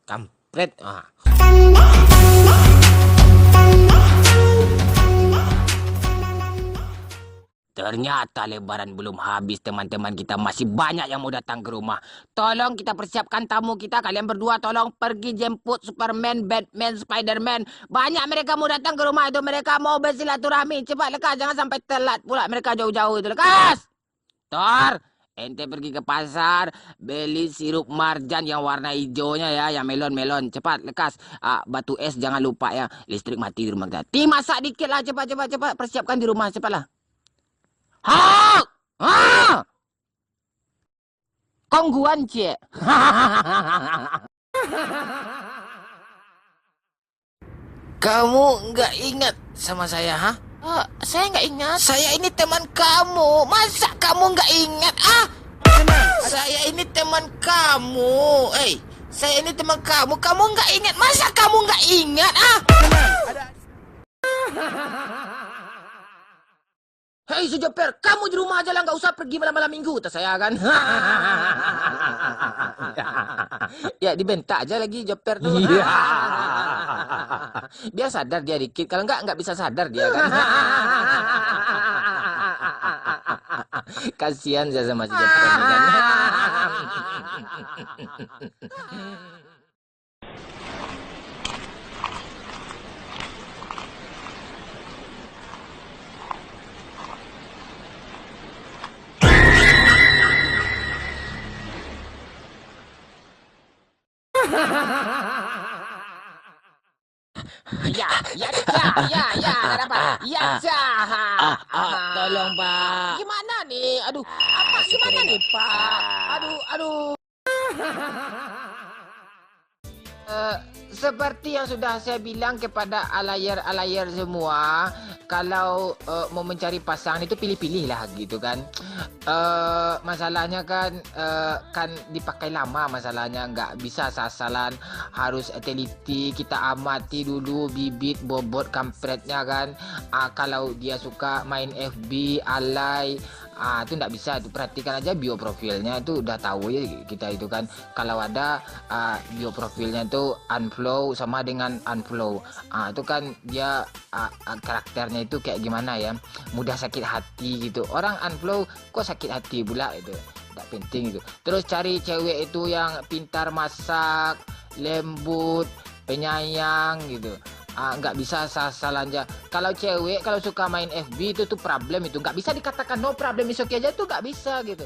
Kampret. Ternyata lebaran belum habis, teman-teman kita masih banyak yang mau datang ke rumah. Tolong kita persiapkan tamu kita. Kalian berdua tolong pergi jemput Superman, Batman, Spiderman. Banyak mereka mau datang ke rumah itu. Mereka mau bersilaturahmi. Cepat lekas, jangan sampai telat pula mereka jauh-jauh itu. Lekas! Tor, ente pergi ke pasar, beli sirup marjan yang warna hijaunya ya, yang melon-melon. Cepat, lekas. Batu es jangan lupa ya. Listrik mati di rumah kita. Masak dikit lah, cepat. Persiapkan di rumah, cepatlah. Ha! Ha! Kongguan, Cik. Kamu nggak ingat sama saya, ha? Saya nggak ingat. Saya ini teman kamu. Masa kamu nggak ingat? Saya ini teman kamu. Saya ini teman kamu. Kamu nggak ingat? Masa kamu nggak ingat? Hei, Sujoper, kamu di rumah aja lah, nggak usah pergi malam-malam minggu, kata saya kan. Ya, dibentak aja lagi Joper tuh. Biar sadar dia dikit, kalau nggak bisa sadar dia kan. Kasihan saya sama si Joper ini kan. Tolong Pak. Gimana nih? Gimana nih Pak? Aduh. Seperti yang sudah saya bilang kepada alayar semua, kalau mau mencari pasangan itu pilih-pilih lah gitu kan. Masalahnya kan dipakai lama, masalahnya nggak bisa sasalan, harus teliti, kita amati dulu bibit bobot kampretnya kan. Kalau dia suka main FB alay, itu nggak bisa, itu perhatikan aja bio profilnya, itu udah tahu ya kita itu kan. Kalau ada bio profilnya itu unfollow sama dengan unfollow, itu kan dia karakternya itu kayak gimana ya, mudah sakit hati gitu. Orang unfollow kok sakit hati pula, itu tidak penting itu. Terus cari cewek itu yang pintar masak, lembut, penyayang gitu. Nggak bisa salah aja. Kalau cewek kalau suka main FB itu tuh problem, itu nggak bisa dikatakan no problem is okay aja, tuh nggak bisa gitu.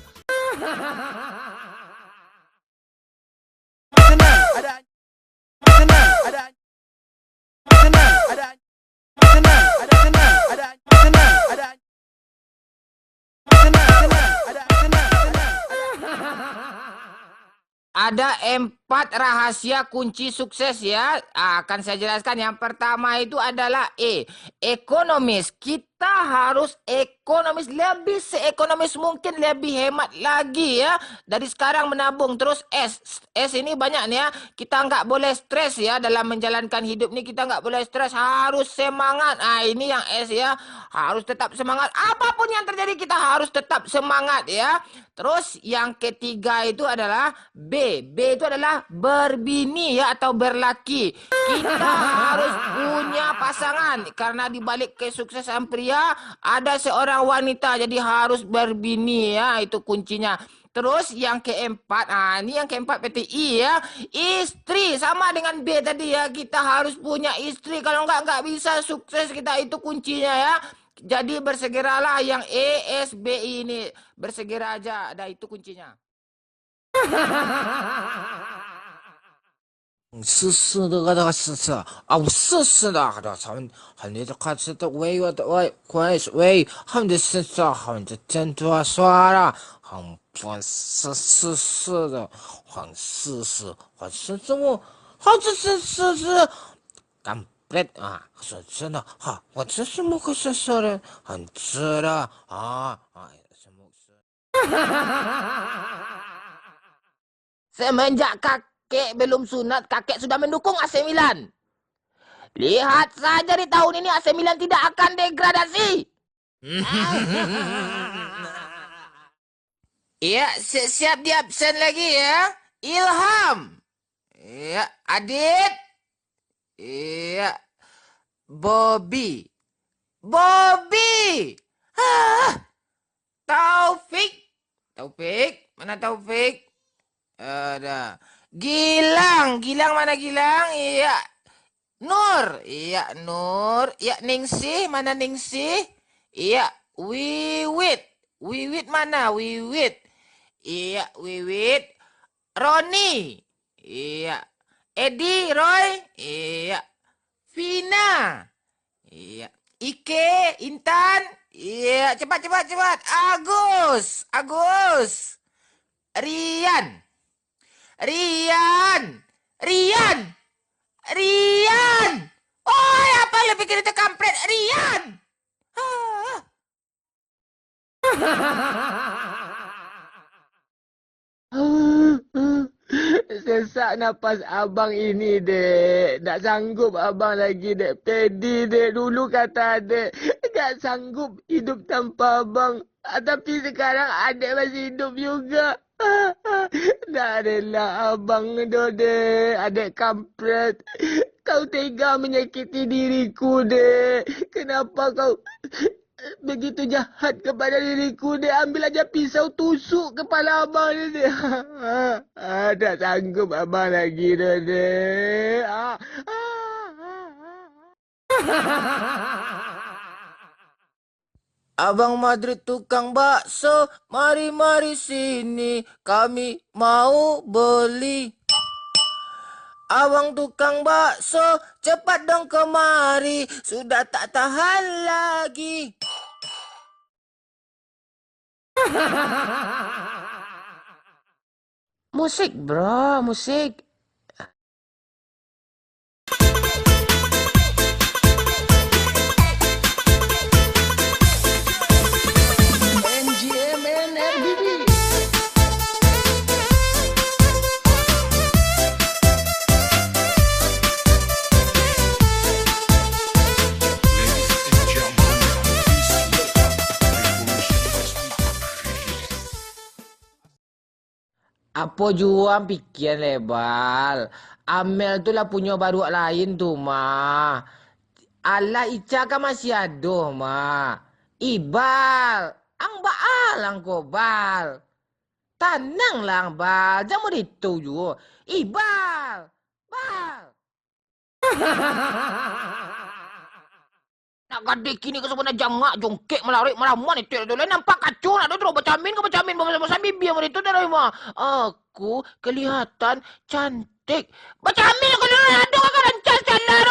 Ada 4 rahasia kunci sukses ya. Akan saya jelaskan. Yang pertama itu adalah ekonomis. Kita harus ekonomis, lebih seekonomis mungkin, lebih hemat lagi ya. Dari sekarang menabung. Terus S ini banyak nih ya. Kita nggak boleh stres ya dalam menjalankan hidup nih. Kita nggak boleh stres, harus semangat. Ini yang S ya. Harus tetap semangat. Apapun yang terjadi kita harus tetap semangat ya. Terus yang ketiga itu adalah B. B itu adalah berbini ya, atau berlaki. Kita harus punya pasangan, karena di balik kesuksesan pria ada seorang wanita, jadi harus berbini ya, itu kuncinya. Terus yang keempat, ini yang keempat PTI ya, istri, sama dengan B tadi ya, kita harus punya istri, kalau nggak bisa sukses kita, itu kuncinya ya. Jadi bersegeralah, yang ESBI ini bersegera aja, ada itu kuncinya. 是的，我是的，很多开始的喂，很多很多真多刷了，是的，是，kampret真的我这是么个是的，很吃的什么是。Semenjak kakek belum sunat, kakek sudah mendukung AC Milan. Lihat saja di tahun ini AC Milan tidak akan degradasi. Iya, siap di absen lagi ya. Ilham. Iya. Adit. Iya. Bobby. Bobby. Hah. Taufik. Taufik. Mana Taufik? Ada. Gilang. Gilang mana Gilang? Iya. Nur. Iya, Nur. Iya, Ningsih. Mana Ningsih? Iya. Wiwit. Wiwit mana? Wiwit. Iya, Wiwit. Roni. Iya. Edi, Roy. Iya. Vina. Iya. Ike, Intan. Iya, cepat cepat cepat. Agus. Agus. Rian. Rian. Rian. Rian. Oh, apa lu pikir itu kampret? Rian. Ah. Sesak napas abang ini, dek. Tak sanggup abang lagi, dek. Pedi, dek. Dulu kata dek, tak sanggup hidup tanpa abang. Tapi sekarang adik masih hidup juga. Tak rela abang tu, dek. Adik kampret. Kau tega menyakiti diriku, dek. Kenapa kau begitu jahat kepada diriku? Dia ambil aja pisau tusuk kepala abang ni, dia. Tak sanggup abang lagi dah, dek. Abang Madrid tukang bakso, mari-mari sini, kami mau beli. Abang tukang bakso, cepat dong kemari, sudah tak tahan lagi. Musik bro, musik. NGMN RBB. Apa juang pikiran lebal. Amel tu lah punya baru lain tu mah. Ala Ica kan masih ada mah. Ibal. Ang baal ang kobal. Tanang lang bal. Jangan itu juga. Ibal. Bal. Nak gadik kini ke sebenarnya jangak jongkek melarik melaman itu ada lain nampak kacau nak terus bacamin baca bibi yang itu dari mah. Aku kelihatan cantik. Bacamin kalau ada kan rancas jalan